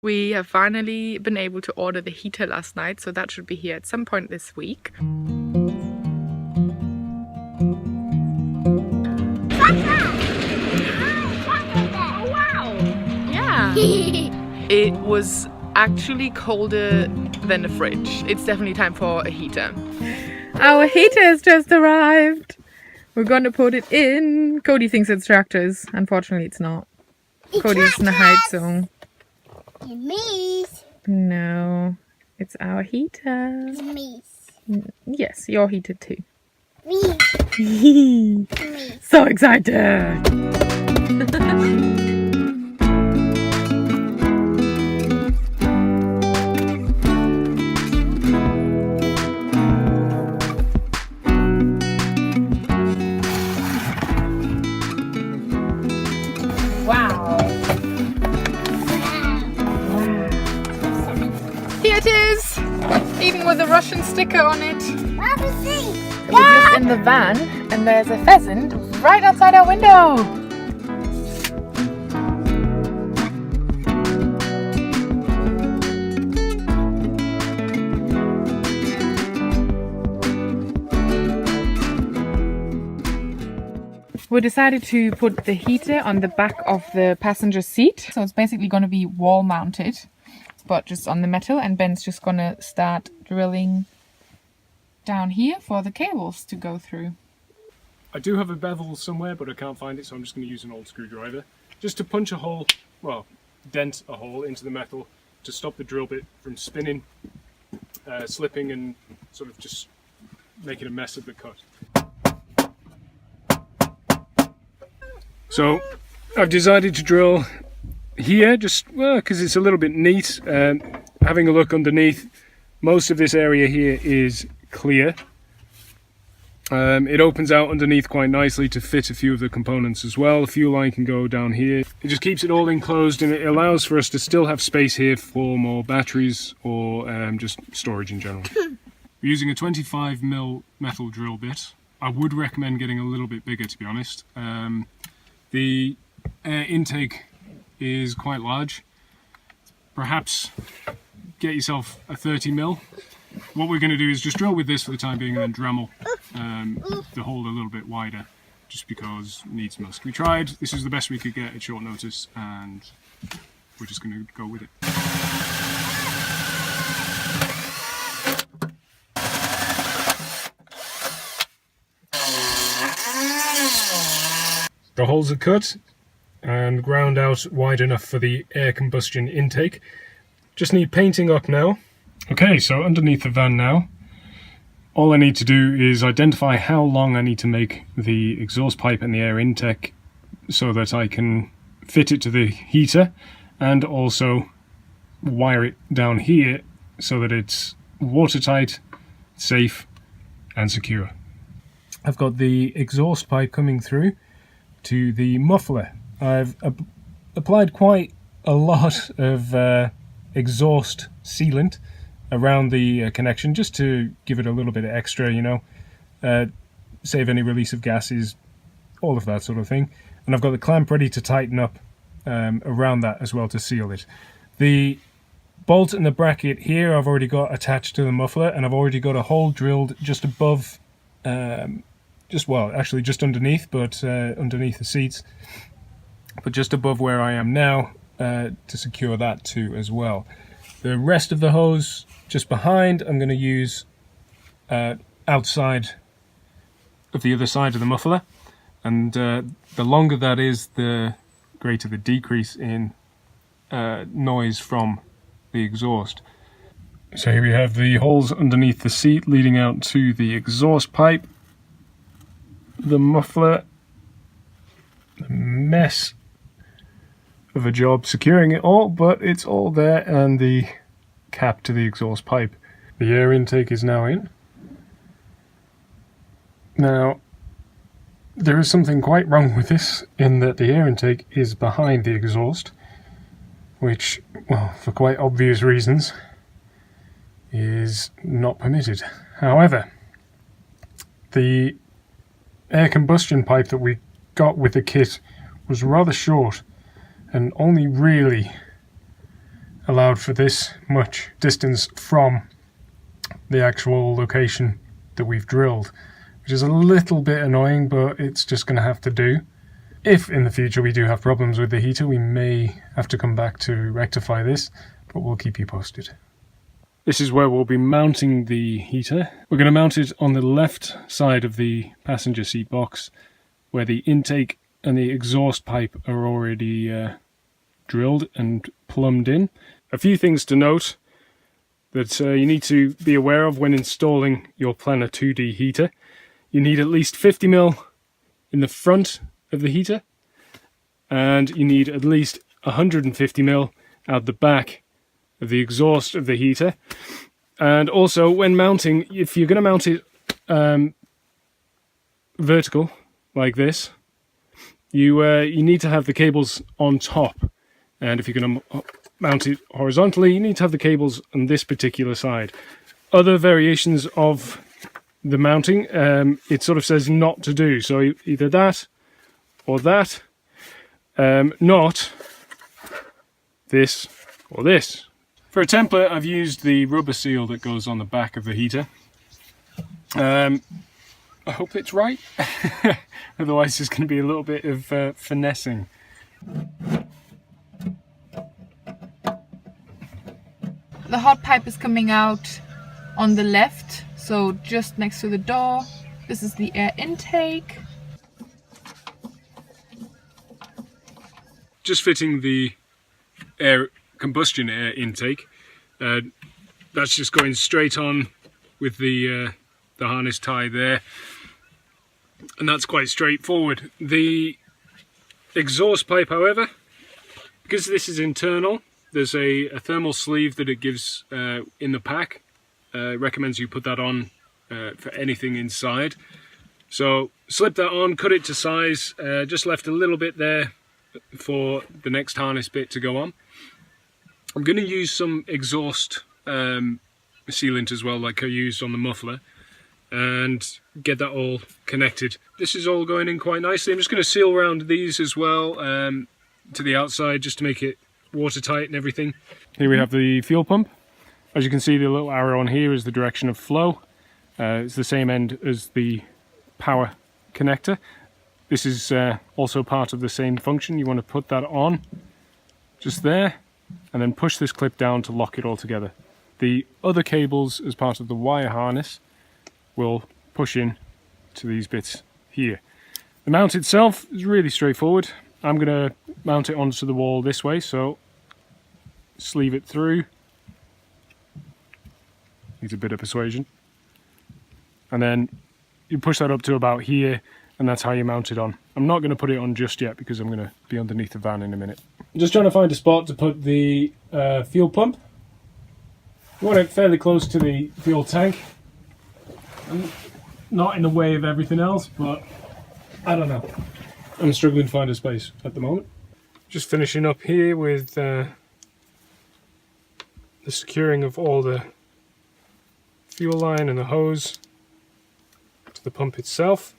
We have finally been able to order the heater last night, so that should be here at some point this week. Oh wow! Yeah! It was actually colder than the fridge. It's definitely time for a heater. Our heater has just arrived! We're gonna put it in. Cody thinks it's tractors. Unfortunately, it's not. Cody's in a hide zone. Meese. No, it's our heater. Meese. Yes, your heater too. Meese. So excited! Wow. Here it is! Even with a Russian sticker on it. We're just in the van and there's a pheasant right outside our window. We decided to put the heater on the back of the passenger seat. So it's basically going to be wall mounted, but just on the metal, and Ben's just going to start drilling down here for the cables to go through. I do have a bevel somewhere, but I can't find it, so I'm just going to use an old screwdriver just to punch a hole, well, dent a hole into the metal to stop the drill bit from spinning, slipping and sort of just making a mess of the cut. So I've decided to drill here just because it's a little bit neat. Having a look underneath, most of this area here is clear. It opens out underneath quite nicely to fit a few of the components as well. The fuel line can go down here. It just keeps it all enclosed, and it allows for us to still have space here for more batteries or just storage in general. We're using a 25mm metal drill bit. I would recommend getting a little bit bigger, to be honest. The air intake is quite large. Perhaps get yourself a 30mm. What we're going to do is just drill with this for the time being and then Dremel the hole a little bit wider, just because needs must. We tried, this is the best we could get at short notice, and we're just going to go with it. The holes are cut and ground out wide enough for the air combustion intake. Just need painting up now. Okay, so underneath the van now, all I need to do is identify how long I need to make the exhaust pipe and the air intake so that I can fit it to the heater, and also wire it down here so that it's watertight, safe and secure. I've got the exhaust pipe coming through to the muffler. I've applied quite a lot of exhaust sealant around the connection just to give it a little bit of extra, you know, save any release of gases, all of that sort of thing. And I've got the clamp ready to tighten up around that as well to seal it. The bolt and the bracket here I've already got attached to the muffler, and I've already got a hole drilled just above, just underneath, but underneath the seats, but just above where I am now, to secure that too as well. The rest of the hose just behind I'm going to use outside of the other side of the muffler, and the longer that is, the greater the decrease in noise from the exhaust. So here we have the holes underneath the seat leading out to the exhaust pipe, the muffler, a mess of a job securing it all, but it's all there, and the cap to the exhaust pipe. The air intake is now in. Now, there is something quite wrong with this, in that the air intake is behind the exhaust, which, well, for quite obvious reasons, is not permitted. However, the air combustion pipe that we got with the kit was rather short and only really allowed for this much distance from the actual location that we've drilled, which is a little bit annoying, but it's just going to have to do. If in the future we do have problems with the heater, we may have to come back to rectify this, but we'll keep you posted. This is where we'll be mounting the heater. We're going to mount it on the left side of the passenger seat box, where the intake and the exhaust pipe are already drilled and plumbed in. A few things to note that you need to be aware of when installing your Planar 2D heater. You need at least 50mm in the front of the heater, and you need at least 150mm out the back of the exhaust of the heater. And also, when mounting, if you're going to mount it vertical like this, you need to have the cables on top, and if you're going to mount it horizontally, you need to have the cables on this particular side. Other variations of the mounting, it sort of says not to do, so either that or that, not this or this. For a template, I've used the rubber seal that goes on the back of the heater. I hope it's right, otherwise there's going to be a little bit of finessing. The hot pipe is coming out on the left, so just next to the door. This is the air intake. Just fitting the combustion air intake. That's just going straight on with the harness tie there, and that's quite straightforward. The exhaust pipe, however, because this is internal, there's a thermal sleeve that it gives in the pack. Recommends you put that on for anything inside. So slip that on, cut it to size, just left a little bit there for the next harness bit to go on. I'm going to use some exhaust sealant as well, like I used on the muffler, and get that all connected. This is all going in quite nicely. I'm just going to seal around these as well to the outside, just to make it watertight and everything. Here we have the fuel pump. As you can see, the little arrow on here is the direction of flow. It's the same end as the power connector. This is also part of the same function. You want to put that on just there, and then push this clip down to lock it all together. The other cables, as part of the wire harness, will push in to these bits here. The mount itself is really straightforward. I'm going to mount it onto the wall this way, so sleeve it through. Needs a bit of persuasion. And then you push that up to about here, and that's how you mount it on. I'm not going to put it on just yet because I'm going to be underneath the van in a minute. I'm just trying to find a spot to put the fuel pump. You want it fairly close to the fuel tank. And not in the way of everything else, but I don't know. I'm struggling to find a space at the moment. Just finishing up here with the securing of all the fuel line and the hose to the pump itself.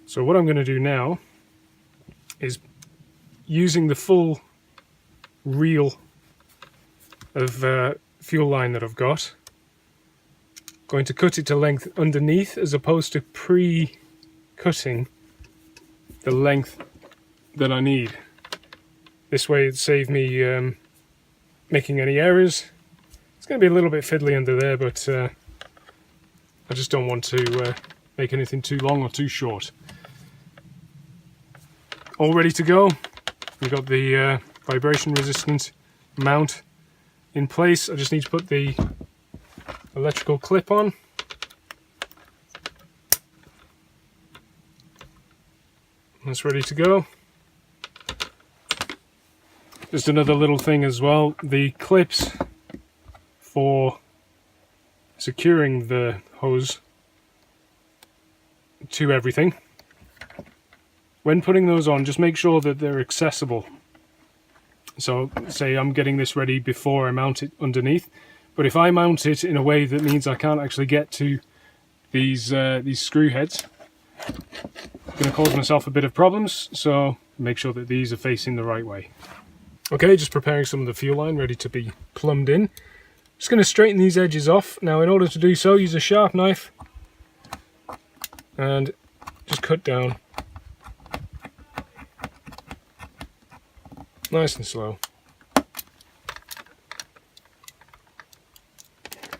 So what I'm going to do now is, using the full reel of fuel line that I've got, going to cut it to length underneath, as opposed to pre-cutting the length that I need. This way it'd save me making any errors. It's going to be a little bit fiddly under there, but I just don't want to make anything too long or too short. All ready to go. We've got the vibration resistant mount in place. I just need to put the electrical clip on. That's ready to go. Just another little thing as well, the clips for securing the hose to everything. When putting those on, just make sure that they're accessible. So say I'm getting this ready before I mount it underneath, but if I mount it in a way that means I can't actually get to these screw heads, I'm going to cause myself a bit of problems, so make sure that these are facing the right way. Okay, just preparing some of the fuel line ready to be plumbed in. Just going to straighten these edges off. Now in order to do so, use a sharp knife and just cut down nice and slow.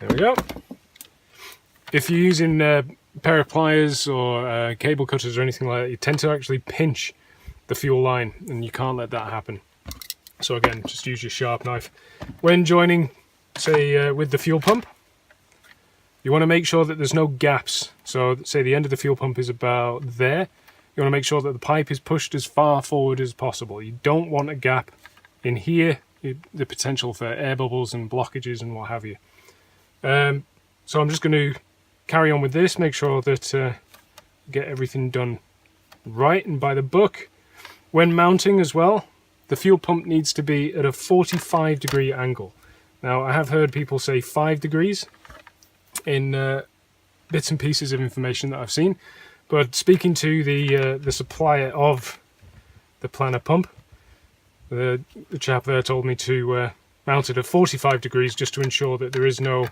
There we go. If you're using a pair of pliers or cable cutters or anything like that, you tend to actually pinch the fuel line, and you can't let that happen. So again, just use your sharp knife. When joining, say, with the fuel pump, you want to make sure that there's no gaps. So say the end of the fuel pump is about there. You want to make sure that the pipe is pushed as far forward as possible. You don't want a gap in here, the potential for air bubbles and blockages and what have you. So I'm just going to carry on with this, make sure that get everything done right and by the book. When mounting as well, the fuel pump needs to be at a 45-degree angle. Now, I have heard people say 5 degrees in bits and pieces of information that I've seen, but speaking to the supplier of the Planar pump, the chap there told me to mount it at 45 degrees just to ensure that there is no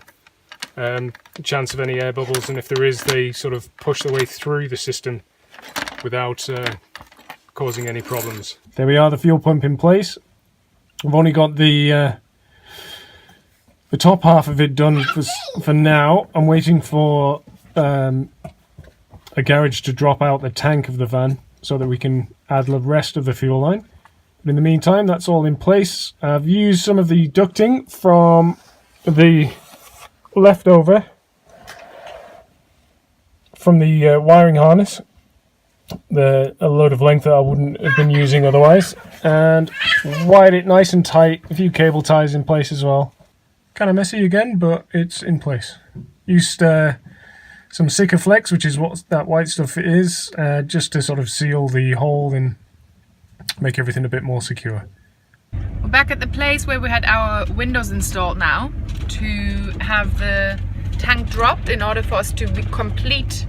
chance of any air bubbles, and if there is, they sort of push their way through the system without causing any problems. There we are, the fuel pump in place. I've only got the top half of it done for now. I'm waiting for a garage to drop out the tank of the van so that we can add the rest of the fuel line. But in the meantime, that's all in place. I've used some of the ducting from the leftover from the wiring harness, a load of length that I wouldn't have been using otherwise, and wired it nice and tight, a few cable ties in place as well. Kind of messy again, but it's in place. Used some Sikaflex, which is what that white stuff is, just to sort of seal the hole and make everything a bit more secure. We're back at the place where we had our windows installed now to have the tank dropped in order for us to complete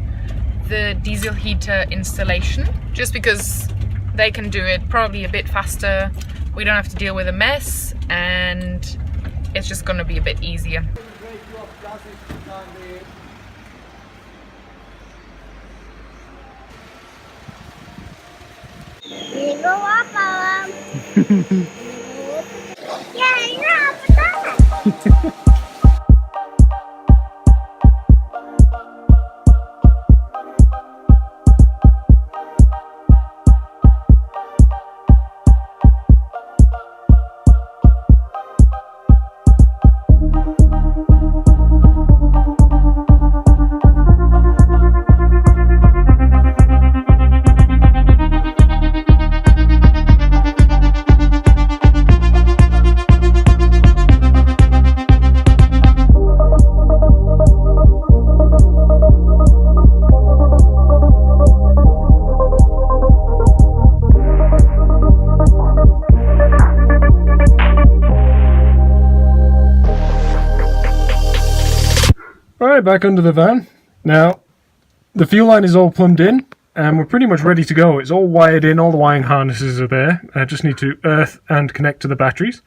the diesel heater installation, just because they can do it probably a bit faster. We don't have to deal with a mess, and it's just going to be a bit easier. You go up, yeah, you're up. Alright, back under the van. Now, the fuel line is all plumbed in, and we're pretty much ready to go. It's all wired in, all the wiring harnesses are there. I just need to earth and connect to the batteries.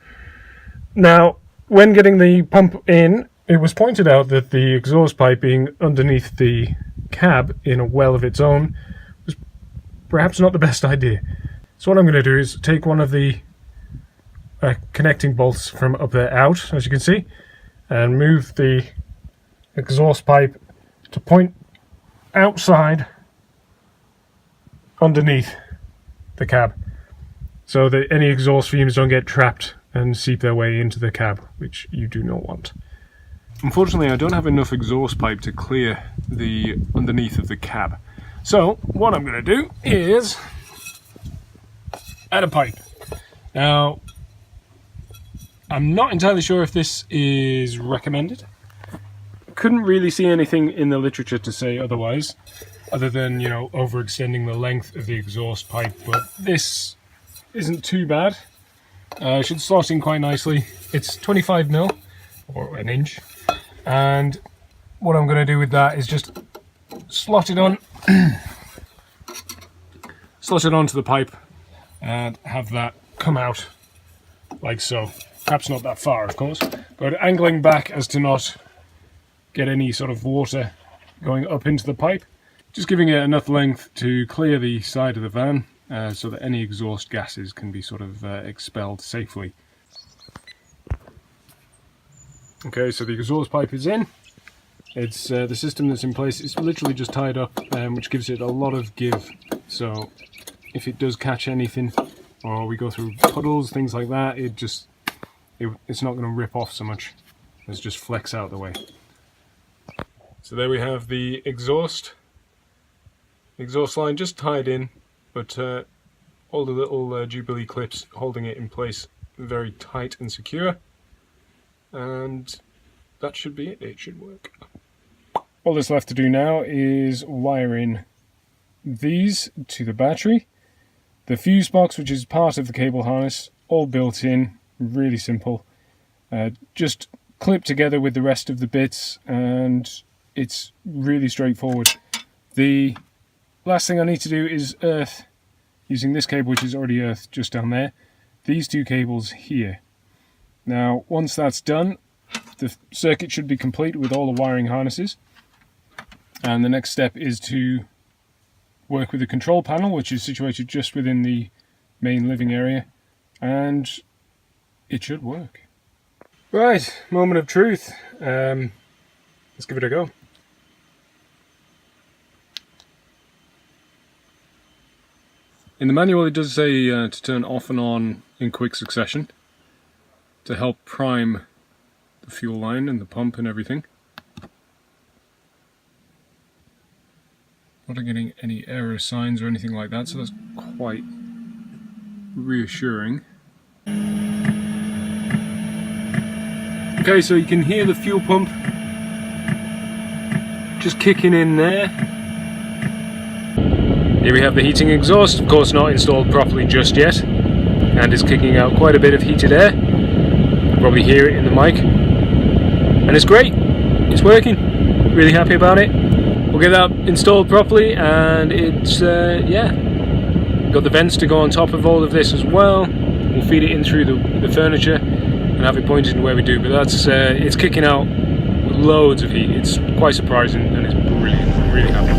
Now, when getting the pump in, it was pointed out that the exhaust pipe being underneath the cab in a well of its own was perhaps not the best idea. So what I'm going to do is take one of the connecting bolts from up there out, as you can see, and move the exhaust pipe to point outside underneath the cab, so that any exhaust fumes don't get trapped and seep their way into the cab, which you do not want. Unfortunately, I don't have enough exhaust pipe to clear the underneath of the cab. So what I'm going to do is add a pipe. Now, I'm not entirely sure if this is recommended. Couldn't really see anything in the literature to say otherwise, other than, you know, overextending the length of the exhaust pipe, but this isn't too bad. Should slot in quite nicely. It's 25mm, or an inch, and what I'm going to do with that is just slot it on, slot it onto the pipe, and have that come out like so. Perhaps not that far, of course, but angling back as to not get any sort of water going up into the pipe. Just giving it enough length to clear the side of the van so that any exhaust gases can be sort of expelled safely. Okay, so the exhaust pipe is in. It's the system that's in place. It's literally just tied up, which gives it a lot of give. So if it does catch anything, or we go through puddles, things like that, it's not going to rip off so much. It's just flex out the way. So there we have the exhaust line just tied in, but all the little Jubilee clips holding it in place very tight and secure. And that should be it. It should work. All that's left to do now is wire in these to the battery. The fuse box, which is part of the cable harness, all built in, really simple. Just clip together with the rest of the bits, and it's really straightforward. The last thing I need to do is earth, using this cable, which is already earthed just down there, these two cables here. Now, once that's done, the circuit should be complete with all the wiring harnesses. And the next step is to work with the control panel, which is situated just within the main living area, and it should work. Right, moment of truth. Let's give it a go. In the manual it does say to turn off and on in quick succession to help prime the fuel line and the pump and everything. Not getting any error signs or anything like that, so that's quite reassuring. Okay, so you can hear the fuel pump just kicking in there. Here we have the heating exhaust, of course not installed properly just yet, and is kicking out quite a bit of heated air. You can probably hear it in the mic. And it's great, it's working, really happy about it. We'll get that installed properly, and it's, yeah. Got the vents to go on top of all of this as well. We'll feed it in through the furniture and have it pointed in where we do, but that's, it's kicking out loads of heat. It's quite surprising and it's brilliant. I'm really happy.